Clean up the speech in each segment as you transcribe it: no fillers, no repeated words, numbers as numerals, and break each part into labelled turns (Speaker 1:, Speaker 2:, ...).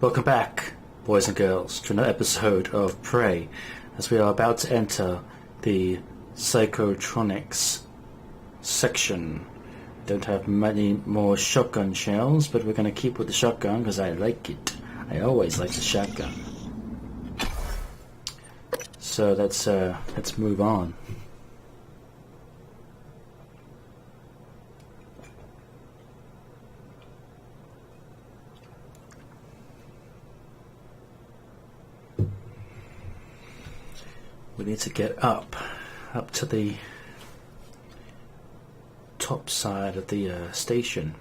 Speaker 1: Welcome back, boys and girls, to another episode of Prey, as we are about to enter the Psychotronics section. Don't have many more shotgun shells, but we're going to keep with the shotgun because I like it. I always like the shotgun. So let's move on. We need to get up to the top side of the station.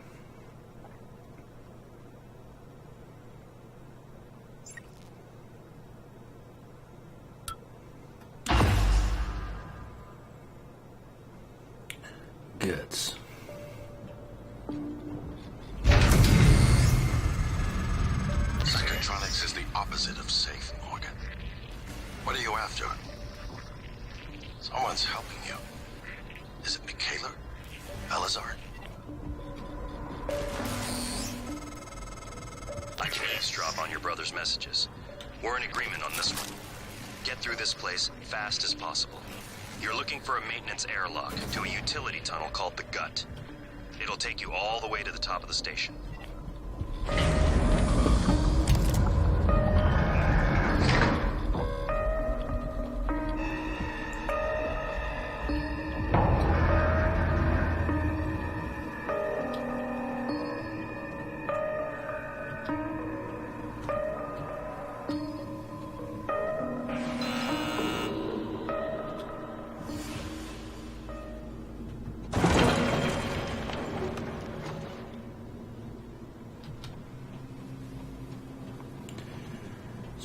Speaker 1: Goods.
Speaker 2: Psychotronics is the opposite of safe, Morgan. What are you after? Someone's helping you. Is it Michaela? Elazar?
Speaker 3: I can eavesdrop on your brother's messages. We're in agreement on this one. Get through this place fast as possible. You're looking for a maintenance airlock to a utility tunnel called the Gut. It'll take you all the way to the top of the station.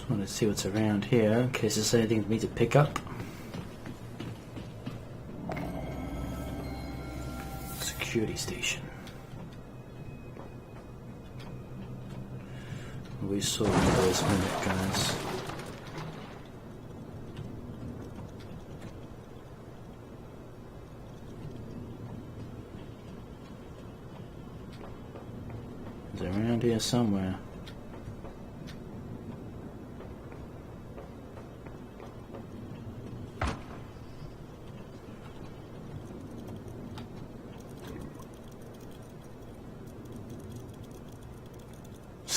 Speaker 1: I want to see what's around here in case there's anything for me to pick up. Security station. We saw one of those minute guys. It's around here somewhere.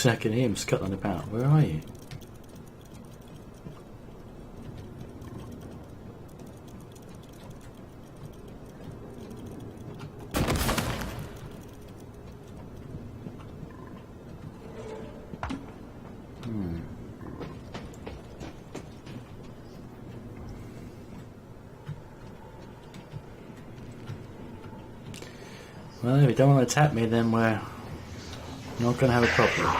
Speaker 1: I can hear him scuttling about. Where are you? Well, if you don't want to attack me, then we're not going to have a problem.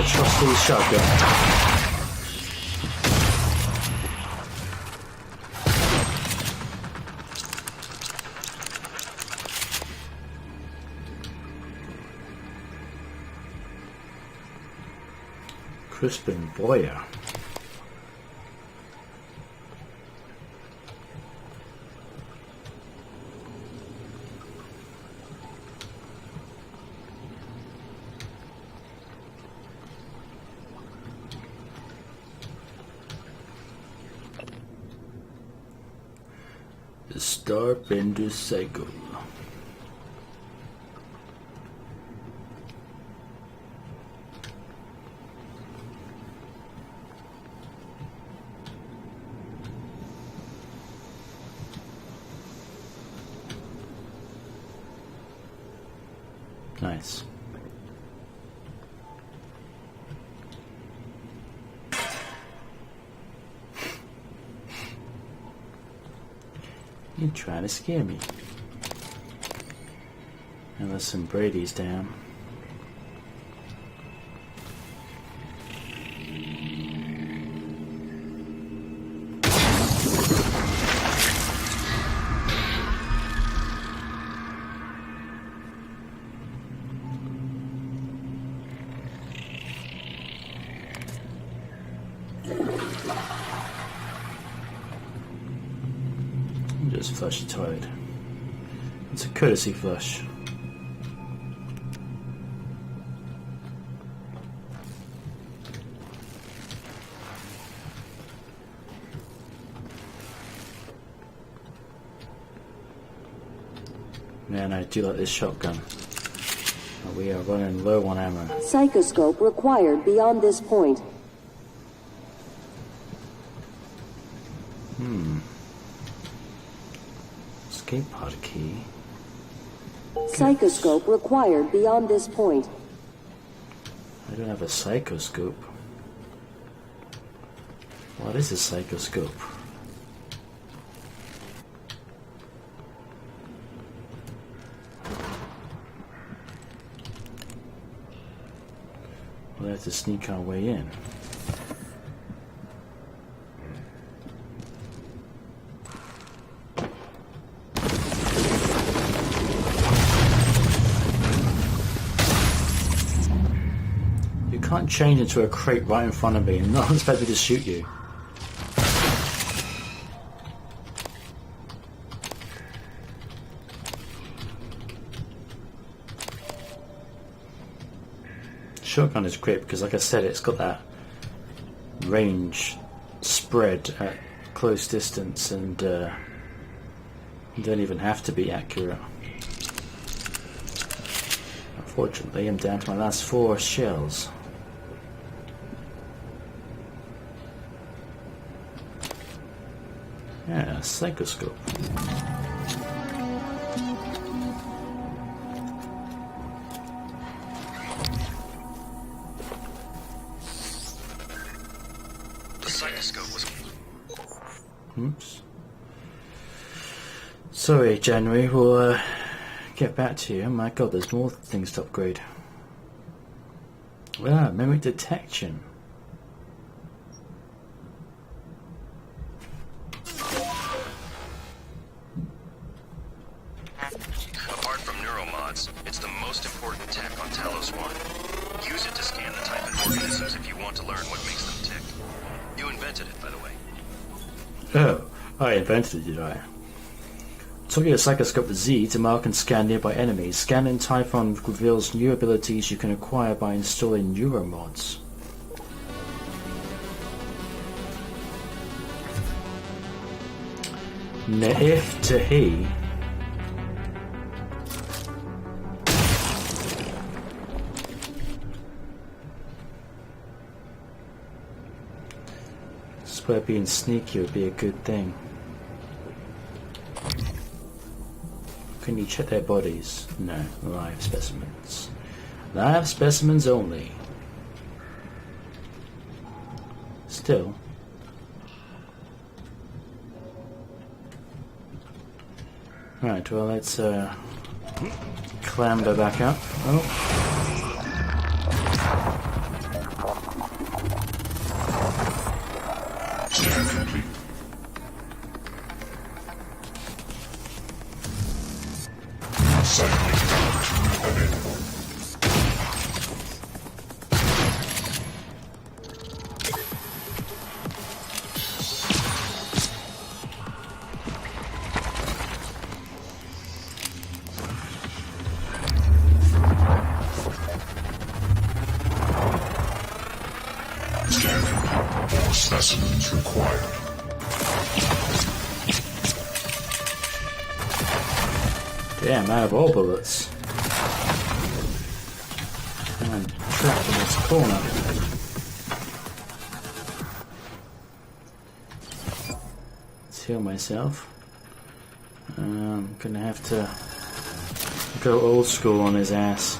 Speaker 1: Trusty shotgun. Crispin Boyer. The Starbender Cycle. Nice. You're trying to scare me. And there's some Brady's down. Just flush the toilet. It's a courtesy flush. Man, I do like this shotgun. But we are running low on ammo.
Speaker 4: Psychoscope required beyond this point.
Speaker 1: Escape pod key.
Speaker 4: Psychoscope required beyond this point.
Speaker 1: I don't have a psychoscope. What is a psychoscope? We'll have to sneak our way in. You can't change into a crate right in front of me and not expect me to shoot you. Shotgun is great because, like I said, it's got that range spread at close distance, and you don't even have to be accurate. Unfortunately, I'm down to my last 4 shells. Yeah, Psychoscope.
Speaker 3: The Psychoscope was...
Speaker 1: Oops. Sorry, January. We'll get back to you. Oh my god, there's more things to upgrade. Ah, memory detection.
Speaker 3: Apart from neuromods, it's the most important tech on Talos 1. Use it to scan the type of organisms if you want to learn what makes them tick. You invented it, by the way.
Speaker 1: Oh, I invented it, did I? Target a Psychoscope with Z to mark and scan nearby enemies. Scanning Typhon reveals new abilities you can acquire by installing neuromods. Ne'if Tahi. I swear being sneaky would be a good thing. Can you check their bodies? No, live specimens. Live specimens only. Still. Right, well, let's clamber back up. Oh.
Speaker 5: Scan complete. Psychotronics available. Scan complete. All specimens required.
Speaker 1: Damn, out of all bullets. I'm trapped in this corner. Let's heal myself. I'm gonna have to go old school on his ass.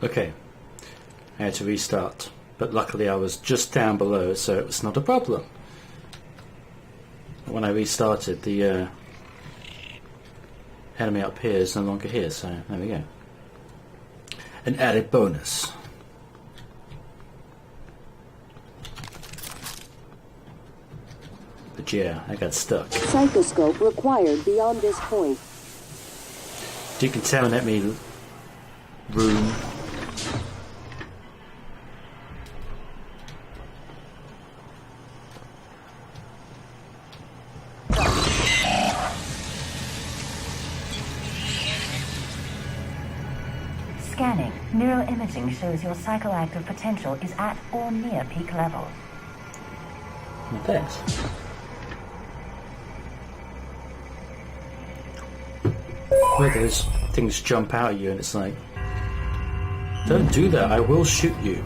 Speaker 1: Okay. I had to restart. But luckily I was just down below, so it was not a problem. When I restarted, the enemy up here is no longer here, so there we go. An added bonus. But yeah, I got stuck.
Speaker 4: Psychoscope required beyond this point.
Speaker 1: Decontaminate me, room.
Speaker 6: Scanning. Neuroimaging shows your psychoactive potential is at or near peak level.
Speaker 1: Well, thanks. Where those things jump out at you and it's like, don't do that, I will shoot you.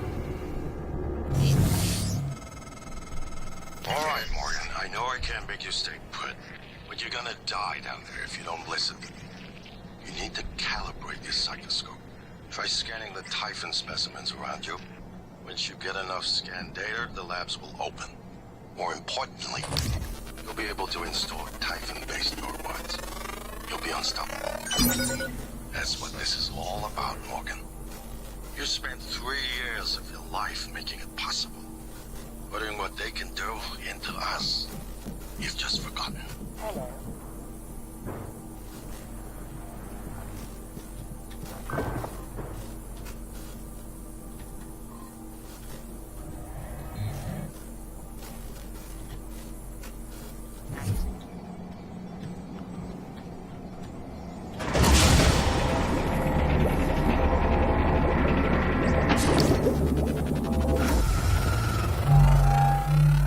Speaker 2: All right, Morgan. I know I can't make you stay put, but you're gonna die down there if you don't listen. You need to calibrate your psychoscope. Try scanning the typhon specimens around you. Once you get enough scan data, the labs will open. More importantly, you'll be able to install typhon-based neurobots. You'll be unstoppable. That's what this is all about, Morgan. You spent 3 years of your life making it possible. Putting what they can do into us. You've just forgotten.
Speaker 6: Hello.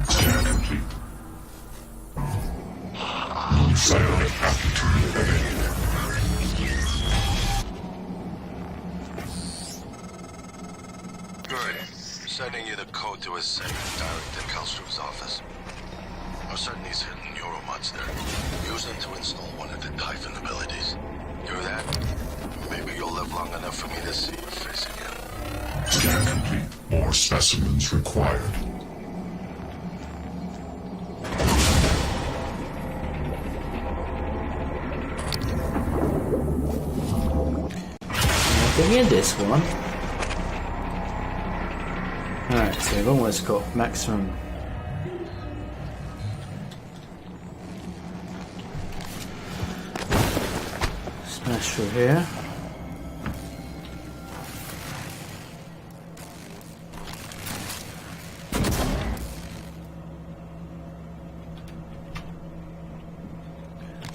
Speaker 5: Scan complete. Psionic aptitude edited.
Speaker 2: Good. Sending you the code to his safe direct to Kelstrom's office. I'm certain he's hidden neuromods there. Use them to install one of the Typhon abilities. Do that, maybe you'll live long enough for me to see your face again.
Speaker 5: Scan complete. More specimens required.
Speaker 1: Nothing in this one. Alright, so we've almost got maximum. Smash through here.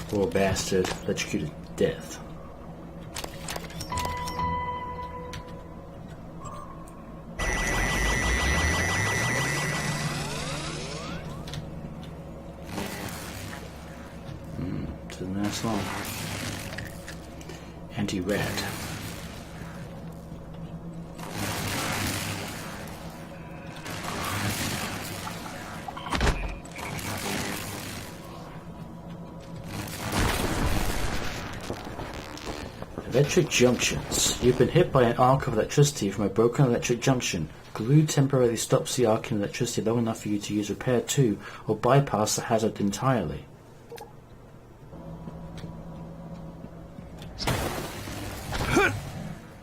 Speaker 1: Poor bastard, electrocuted to death. Doesn't last long. Anti-red. Electric junctions. You've been hit by an arc of electricity from a broken electric junction. Glue temporarily stops the arc in electricity long enough for you to use repair 2 or bypass the hazard entirely.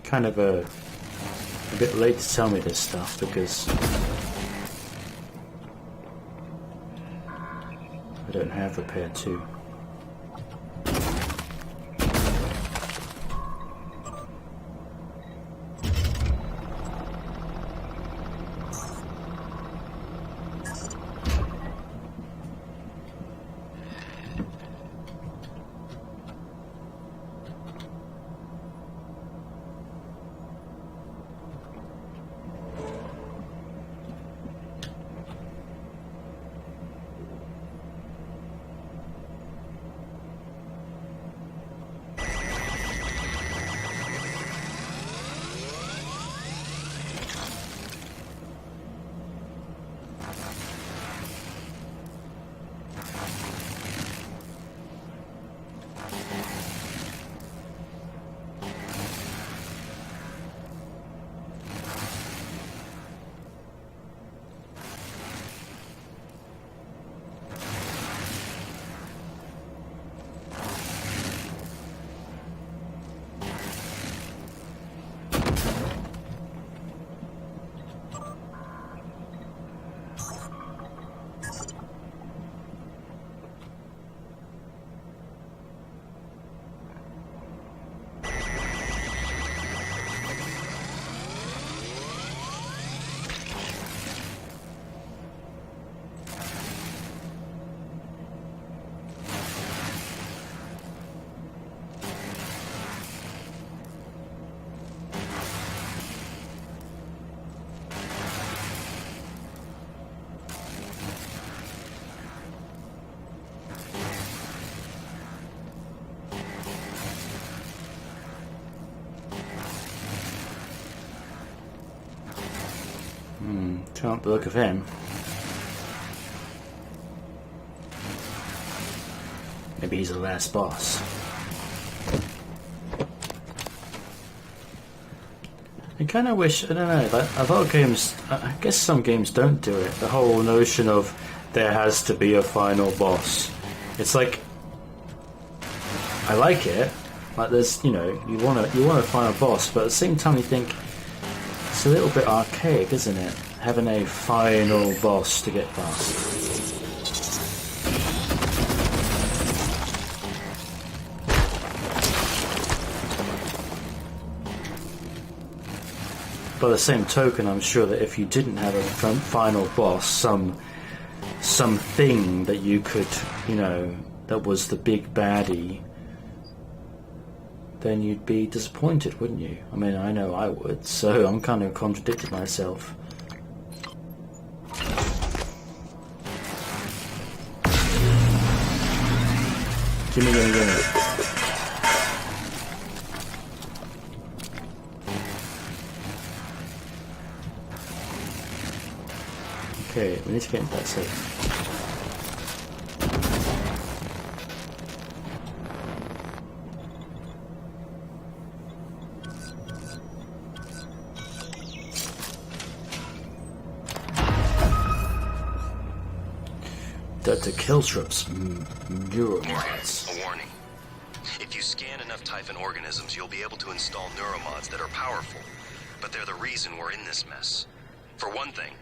Speaker 1: Kind of a bit late to tell me this stuff because I don't have repair 2. Can't look of him. Maybe he's the last boss. I kind of wish, I don't know, like a lot of games, I guess some games don't do it. The whole notion of there has to be a final boss. It's like, I like it. Like there's, you know, you want a final boss, but at the same time you think it's a little bit archaic, isn't it? Having a final boss to get past. By the same token, I'm sure that if you didn't have a final boss, something that you could, you know, that was the big baddie, then you'd be disappointed, wouldn't you? I mean, I know I would, so I'm kind of contradicting myself. Gimme. Okay, we need to get into that safe. Dr. Killstrip's neuromods.
Speaker 3: A warning. If you scan enough Typhon organisms, you'll be able to install neuromods that are powerful. But they're the reason we're in this mess. For one thing,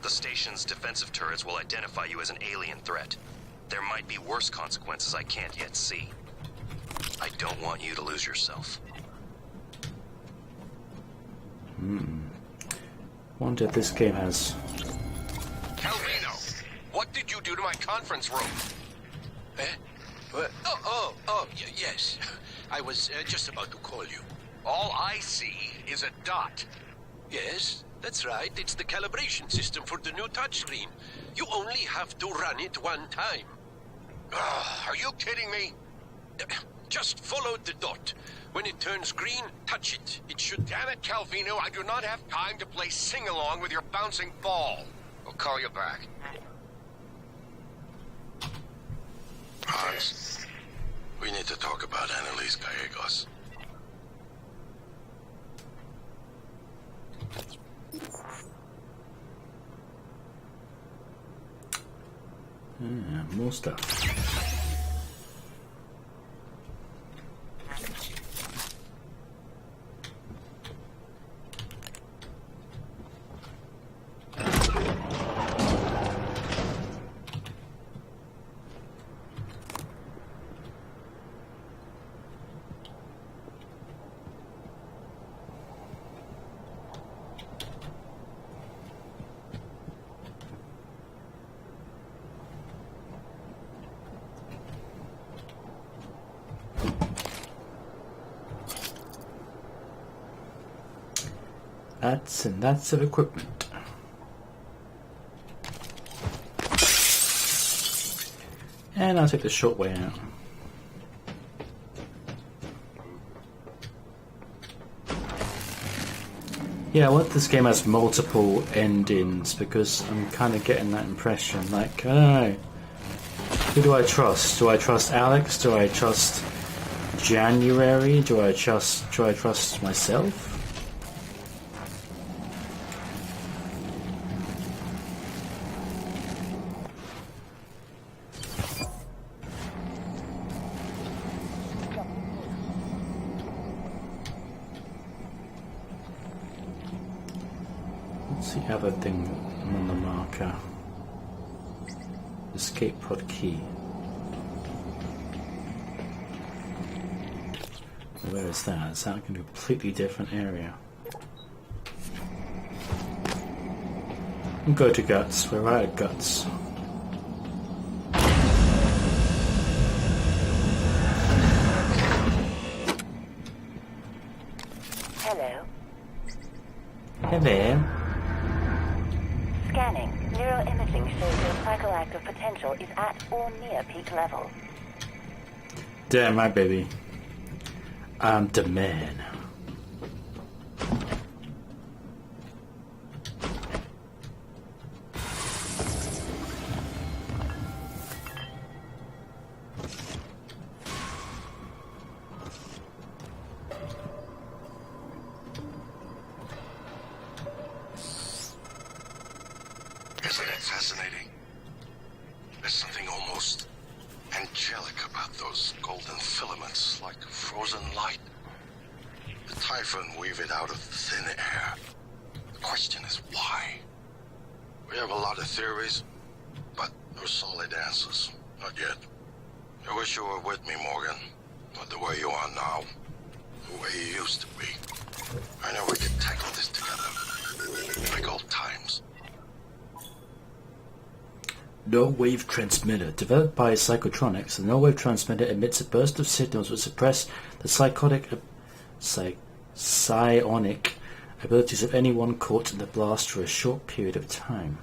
Speaker 3: the station's defensive turrets will identify you as an alien threat. There might be worse consequences I can't yet see. I don't want you to lose yourself.
Speaker 1: Wonder if this game has...
Speaker 2: Calvino, what did you do to my conference room?
Speaker 7: Yes. I was just about to call you.
Speaker 2: All I see is a dot.
Speaker 7: Yes, that's right. It's the calibration system for the new touchscreen. You only have to run it one time.
Speaker 2: Are you kidding me?
Speaker 7: Just follow the dot. When it turns green, touch it. It should...
Speaker 2: Damn it, Calvino, I do not have time to play sing-along with your bouncing ball. I'll call you back. Hans, we need to talk about Annalise Gallegos.
Speaker 1: More stuff. That's of equipment. And I'll take the short way out. Yeah, I want this game has multiple endings because I'm kind of getting that impression. Like, I don't know. Who do I trust? Do I trust Alex? Do I trust January? Do I trust myself? What's the other thing on the marker? Escape pod key. Where is that? Is that in a completely different area? Go to guts. We're right at guts.
Speaker 6: Hello.
Speaker 1: Hello.
Speaker 6: Scanning. Neuroimaging shows your psychoactive potential is at or near peak level.
Speaker 1: Damn right, baby. I'm the man.
Speaker 2: something almost angelic about those golden filaments, like frozen light. The Typhon weave it out of thin air. The question is why? We have a lot of theories, but no solid answers. Not yet. I wish you were with me, Morgan. Not the way you are now. The way you used to be. I know we could tackle this together. Like old times.
Speaker 1: No-wave transmitter. Developed by Psychotronics, the no-wave transmitter emits a burst of signals which suppress the psionic abilities of anyone caught in the blast for a short period of time.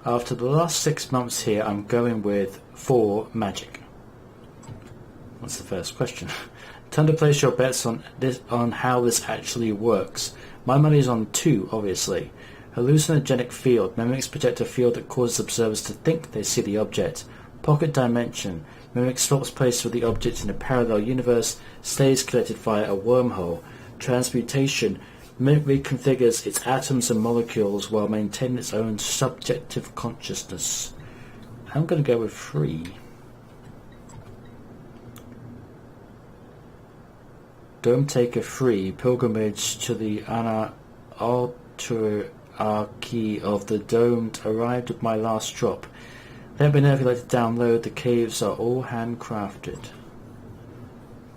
Speaker 1: After the last 6 months here, I'm going with 4 magic. That's the first question. Time to place your bets on how this actually works. My money's on 2, obviously. Hallucinogenic field. Mimics project a field that causes observers to think they see the object. Pocket dimension. Mimic swaps place with the object in a parallel universe. Stays connected via a wormhole. Transmutation. Mimic reconfigures its atoms and molecules while maintaining its own subjective consciousness. I'm going to go with 3. Dome Taker 3, pilgrimage to the autarky of the domed, arrived with my last drop. Let me know if you'd like to download. The caves are all handcrafted.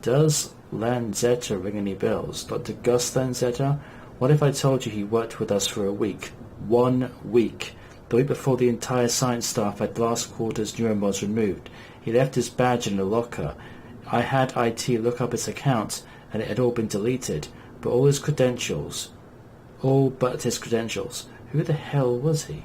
Speaker 1: Does Lanzetta ring any bells? Dr. Gus Lanzetta? What if I told you he worked with us for a week? 1 week. The week before the entire science staff had blast quarters neuromods removed. He left his badge in a locker. I had IT look up his account, and it had all been deleted. But all but his credentials. Who the hell was he?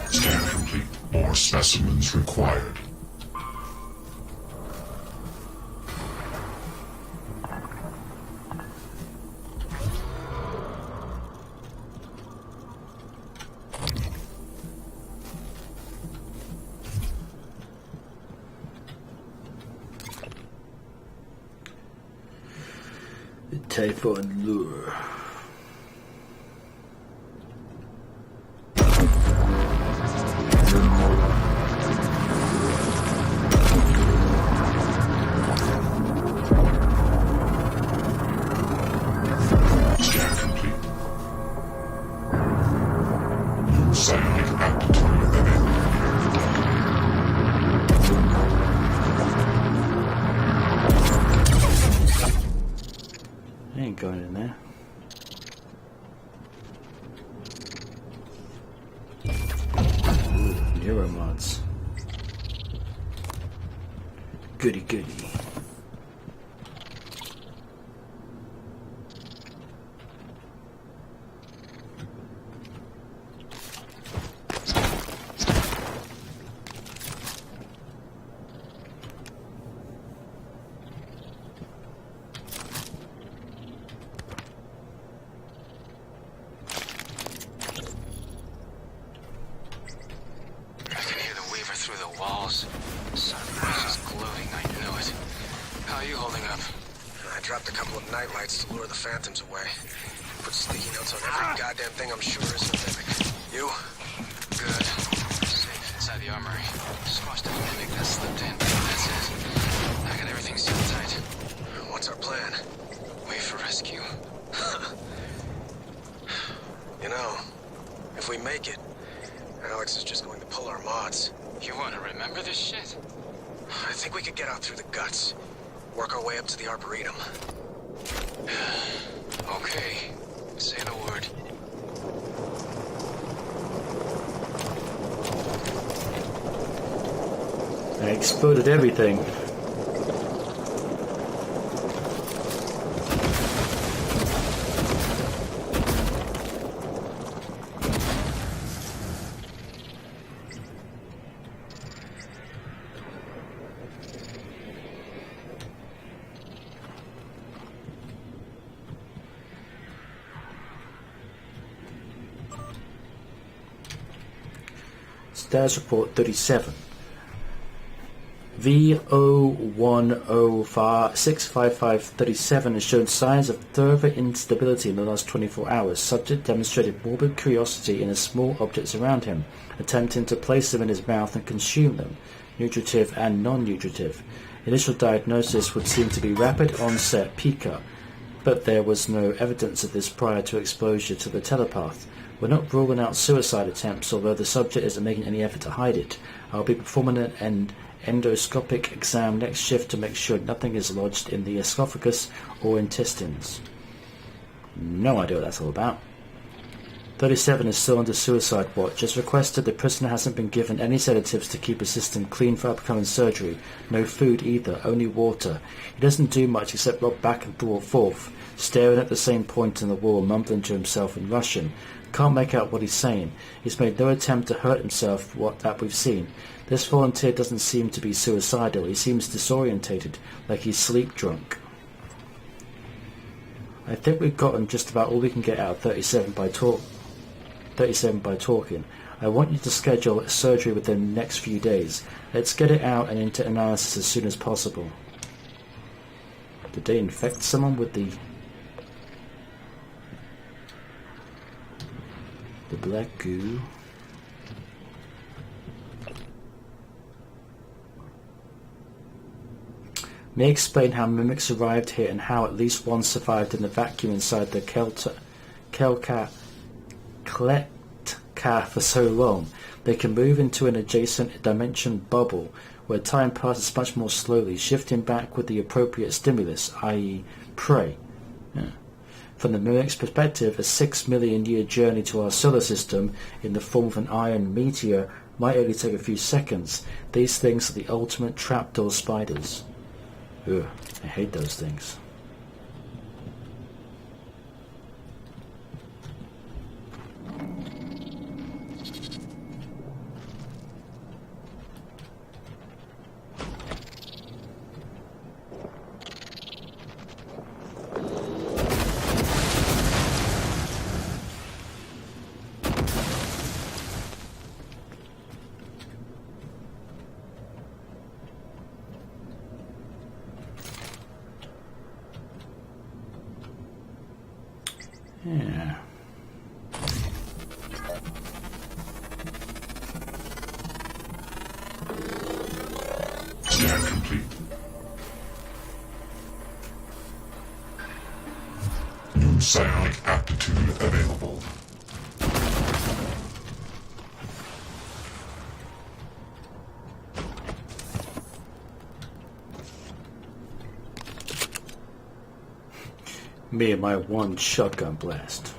Speaker 5: Scan complete. More specimens required.
Speaker 1: The Typhon lure.
Speaker 5: Scan complete. New psionic aptitude available.
Speaker 1: I ain't going in there. Ooh, neuromods. Goody goody.
Speaker 8: Dropped a couple of nightlights to lure the phantoms away. Put sticky notes on every goddamn thing I'm sure is a mimic. You?
Speaker 3: Good. Safe inside the armory. Squashed a mimic that slipped in. That's it. I got everything sealed tight.
Speaker 8: What's our plan?
Speaker 3: Wait for rescue.
Speaker 8: You know, if we make it, Alex is just going to pull our mods.
Speaker 3: You want to remember this shit?
Speaker 8: I think we could get out through the guts. Work our way up to the Arboretum.
Speaker 3: Okay. Say the word.
Speaker 1: I exploded everything. Status report 37. V01065537 has shown signs of further instability in the last 24 hours. Subject demonstrated morbid curiosity in the small objects around him, attempting to place them in his mouth and consume them, nutritive and non-nutritive. Initial diagnosis would seem to be rapid onset pica, but there was no evidence of this prior to exposure to the telepath. We're not ruling out suicide attempts, although the subject isn't making any effort to hide it. I'll be performing an endoscopic exam next shift to make sure nothing is lodged in the esophagus or intestines. No idea what that's all about. 37 is still under suicide watch. As requested, the prisoner hasn't been given any sedatives to keep his system clean for upcoming surgery. No food either, only water. He doesn't do much except rock back and forth, staring at the same point in the wall, mumbling to himself in Russian. Can't make out what he's saying. He's made no attempt to hurt himself, that we've seen. This volunteer doesn't seem to be suicidal. He seems disorientated, like he's sleep drunk. I think we've gotten just about all we can get out of 37 by talking. I want you to schedule a surgery within the next few days. Let's get it out and into analysis as soon as possible. Did they infect someone with the black goo? May explain how mimics arrived here and how at least one survived in the vacuum inside the Kletka for so long. They can move into an adjacent dimension bubble where time passes much more slowly, shifting back with the appropriate stimulus, i.e. prey. Yeah. From the mimic's perspective, a 6 million year journey to our solar system in the form of an iron meteor might only take a few seconds. These things are the ultimate trapdoor spiders. Ugh, I hate those things. Yeah.
Speaker 5: Scan complete. New psionic aptitude available.
Speaker 1: Me and my one shotgun blast.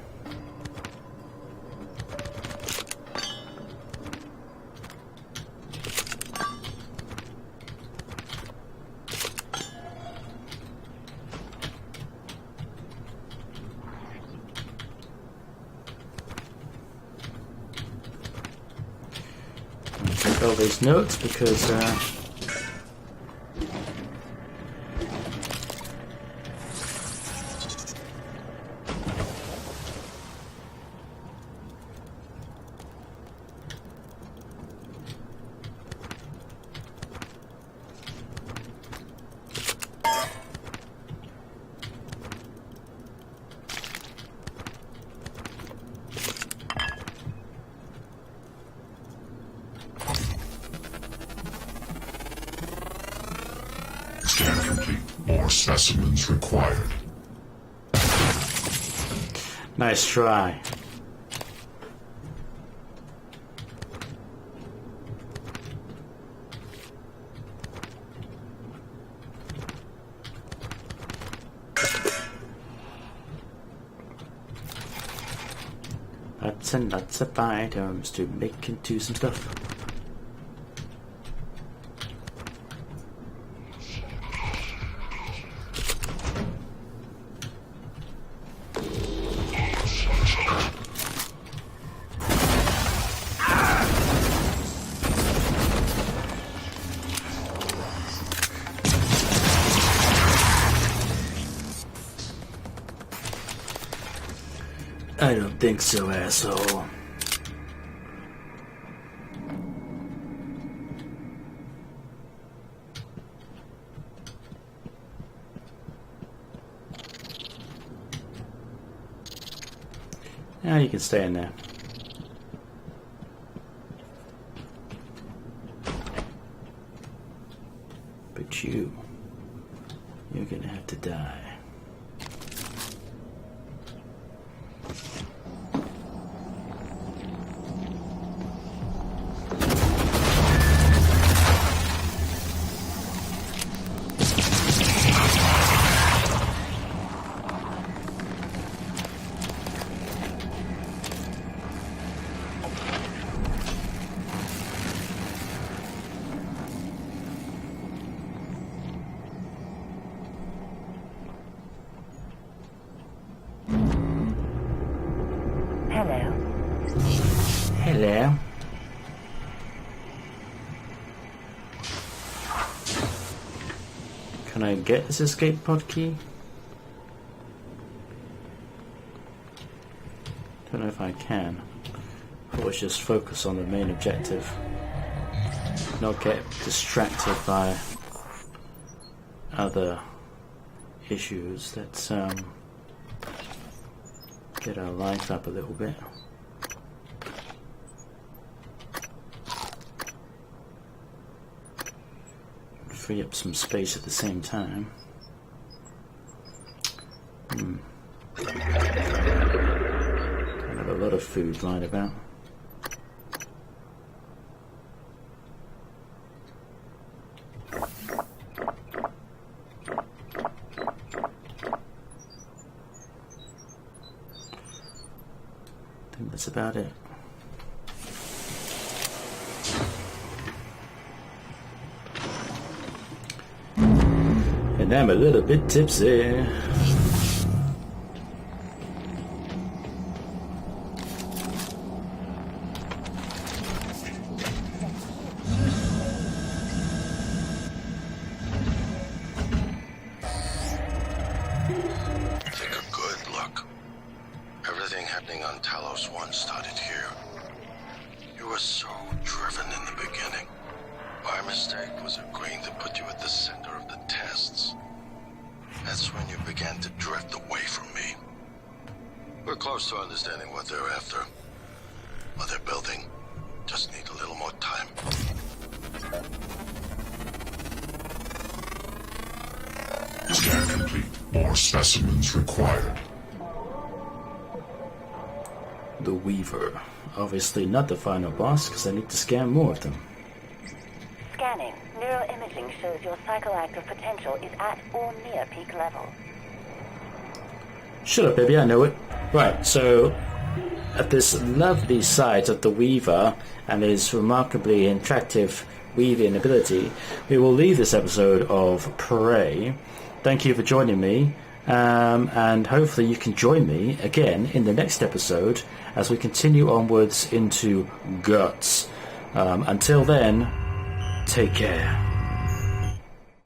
Speaker 1: Take all these notes because
Speaker 5: Scan complete. More specimens required.
Speaker 1: nice try. Lots and lots of items to make into some stuff. I don't think so, asshole. Now you can stay in there. But you're gonna have to die.
Speaker 6: Hello.
Speaker 1: Hello. Can I get this escape pod key? Don't know if I can. Let's just focus on the main objective. Not get distracted by other issues. Let's get our life up a little bit. Free up some space at the same time. Don't have a lot of food lying about. I think that's about it. And I'm a little bit tipsy.
Speaker 2: Take a good look. Everything happening on Talos 1 started here. You were so driven in the beginning. My mistake was agreeing to put you at the center of the tests. That's when you began to drift away from me. We're close to understanding what they're after. What they're building. Just need a little more time.
Speaker 5: Scan complete. More specimens required.
Speaker 1: The Weaver. Obviously not the final boss, because I need to scan more of them.
Speaker 6: Scanning. Neuroimaging shows your psychoactive potential is at or near peak level.
Speaker 1: Shut up, baby, I know it. Right, so at this lovely site of the Weaver and his remarkably attractive weaving ability, we will leave this episode of Prey. Thank you for joining me, and hopefully you can join me again in the next episode as we continue onwards into Guts. Until then, take care.